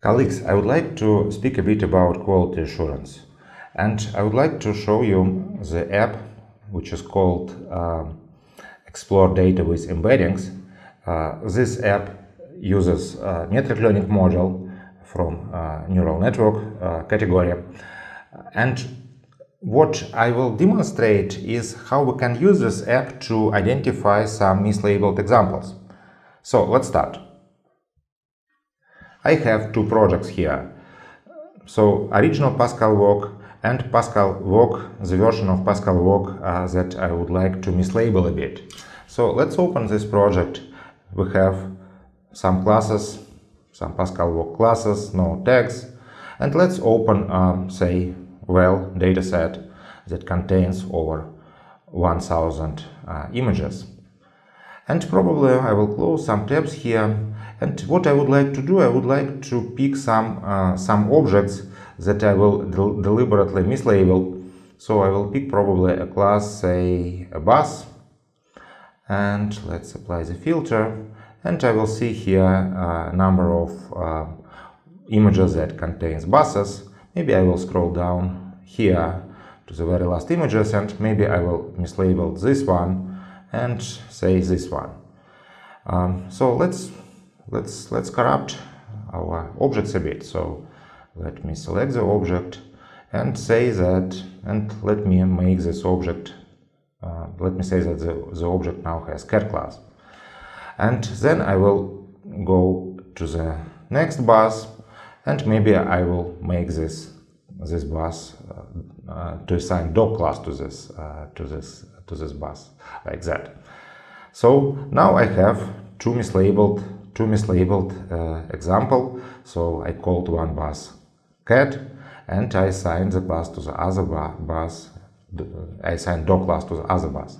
Colleagues, I would like to speak a bit about quality assurance, and I would like to show you the app which is called Explore Data with Embeddings. This app uses a network learning model from neural network category, and what I will demonstrate is how we can use this app to identify some mislabeled examples. So let's start. I have two projects here. So original Pascal work and Pascal work, the version of Pascal work that I would like to mislabel a bit. So let's open this project. We have some classes, some Pascal work classes, no tags, and let's open, say, well dataset that contains over 1000 images. And probably I will close some tabs here. And what I would like to do, I would like to pick some objects that I will deliberately mislabel. So I will pick probably a class, say a bus, and let's apply the filter. And I will see here a number of images that contains buses. Maybe I will scroll down here to the very last images, and maybe I will mislabel this one and say this one. So let's corrupt our objects a bit. So let me select the object and say that, and let me make this object, let me say that the object now has cat class. And then I will go to the next bus, and maybe I will make this bus to assign dog class to this bus, like that. So now I have two mislabeled example. So I called one bus cat, and I assigned the class to the other bus. I assigned dog class to the other bus.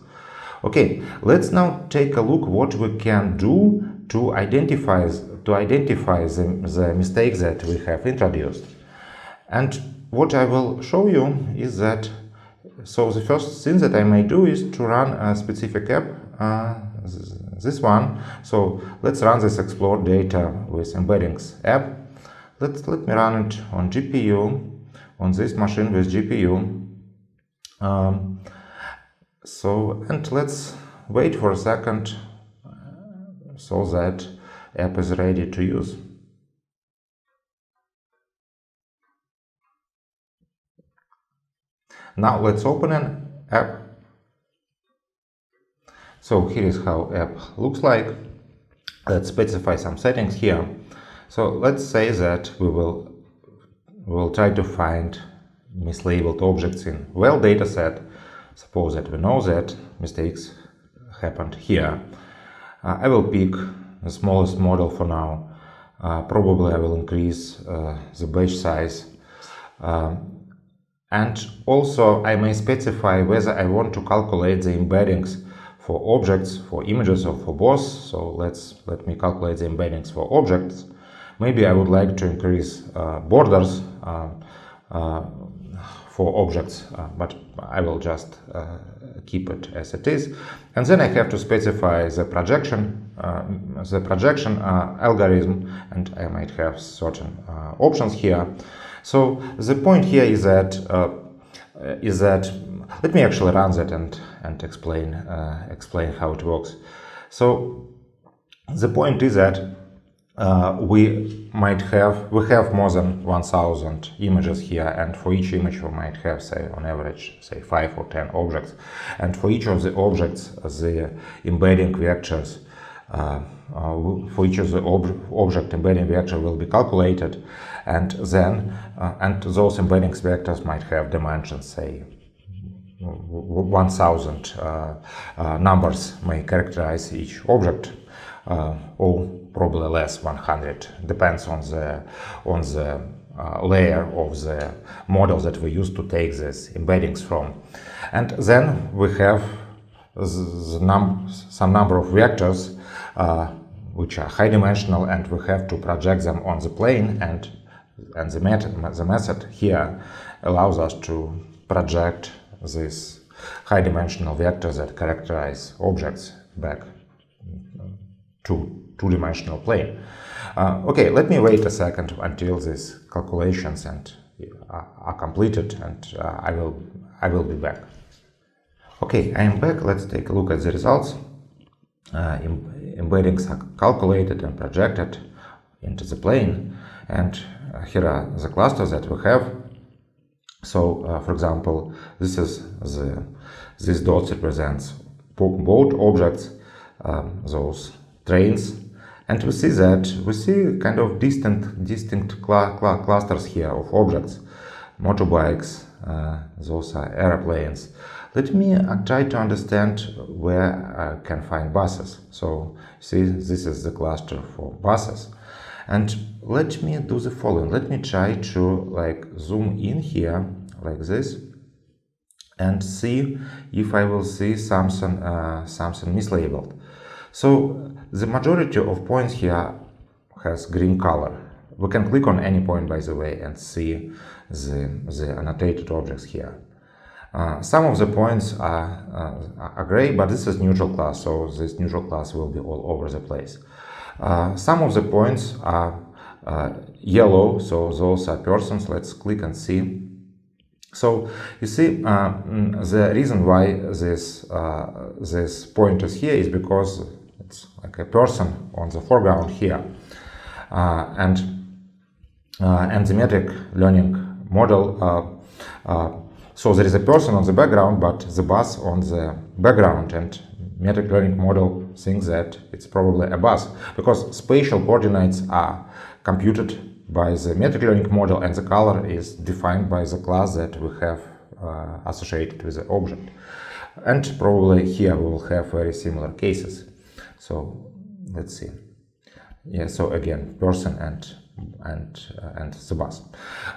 Okay, let's now take a look what we can do to identify the mistakes that we have introduced. And what I will show you is that, so the first thing that I may do is to run a specific app, this one. So let's run this Explore Data with Embeddings app. Let me run it on GPU, on this machine with GPU. And let's wait for a second so that app is ready to use. Now let's open an app. So here is how app looks like. Let's specify some settings here. So let's say that we will try to find mislabeled objects in well dataset. Suppose that we know that mistakes happened here. I will pick the smallest model for now. Probably I will increase the batch size. And also I may specify whether I want to calculate the embeddings for objects, for images, or for both. So let me calculate the embeddings for objects. Maybe I would like to increase borders for objects, but I will just keep it as it is. And then I have to specify the projection algorithm, and I might have certain options here. So the point here is that let me actually run that and explain how it works. So the point is that we have more than 1000 images here, and for each image we might have, say, on average, say 5 or 10 objects, and for each of the objects the embedding vectors for each of the object embedding vector will be calculated, and then and those embedding vectors might have dimensions, say 1000 numbers may characterize each object, or probably less, 100, depends on the layer of the model that we use to take these embeddings from. And then we have some number of vectors which are high dimensional, and we have to project them on the plane, and the method here allows us to project these high dimensional vectors that characterize objects back to two-dimensional plane. Okay, let me wait a second until these calculations are completed, and I will be back. Okay, I am back. Let's take a look at the results. Embeddings are calculated and projected into the plane, and here are the clusters that we have. So, for example, this dots represents both objects, those trains, and we see kind of distinct clusters here of objects, motorbikes, those are airplanes. Let me try to understand where I can find buses. So, see, this is the cluster for buses. And let me do the following. Let me try to zoom in here like this and see if I will see something mislabeled. So the majority of points here has green color. We can click on any point, by the way, and see the annotated objects here. Some of the points are gray, but this is neutral class, so this neutral class will be all over the place. Some of the points are yellow, so those are persons. Let's click and see. So you see, the reason why this point is here is because it's like a person on the foreground here, and the metric learning model. So there is a person on the background, but the bus on the background, and metric learning model thinks that it's probably a bus because spatial coordinates are computed by the metric learning model, and the color is defined by the class that we have associated with the object. And probably here we will have very similar cases. So let's see. Yeah, so again, person and the bus.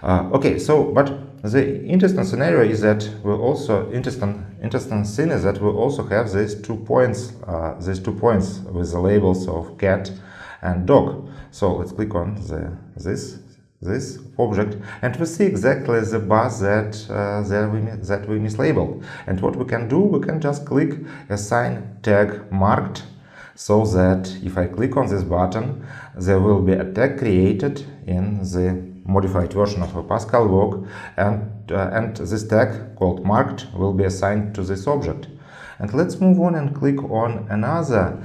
Okay, so but the interesting scenario is that we also interesting thing is that we also have these 2 points with the labels of cat and dog. So let's click on this object, and we see exactly the bus that we mislabeled. And what we can do, we can just click assign tag marked, so that if I click on this button, there will be a tag created in the modified version of a Pascal walk, and this tag called marked will be assigned to this object. And let's move on and click on another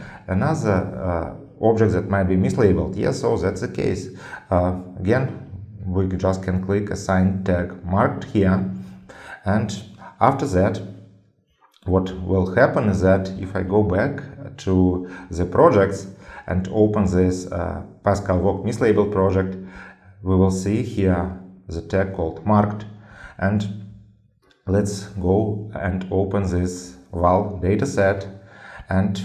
object that might be mislabeled. Yes, so that's the case. Again, we just can click assign tag marked here, and after that, what will happen is that if I go back to the projects and open this Pascal walk mislabeled project, we will see here the tag called marked. And let's go and open this val dataset and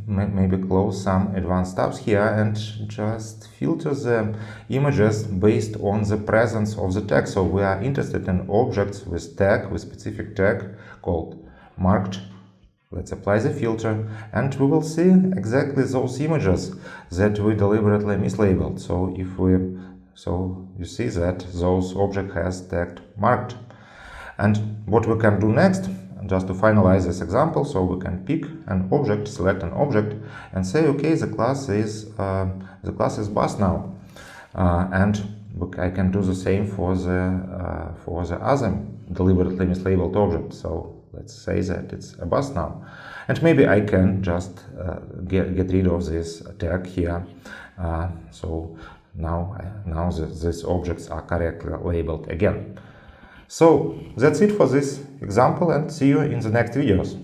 maybe close some advanced tabs here and just filter the images based on the presence of the tag. So we are interested in objects with specific tag called marked. Let's apply the filter, and we will see exactly those images that we deliberately mislabeled. So you see that those object has tag marked. And what we can do next, just to finalize this example, so we can pick an object, select an object, and say, okay, the class is bus now, and I can do the same for the other deliberately mislabeled object. So let's say that it's a bus now, and maybe I can just get rid of this tag here. So now these objects are correctly labeled again. So that's it for this example, and see you in the next videos.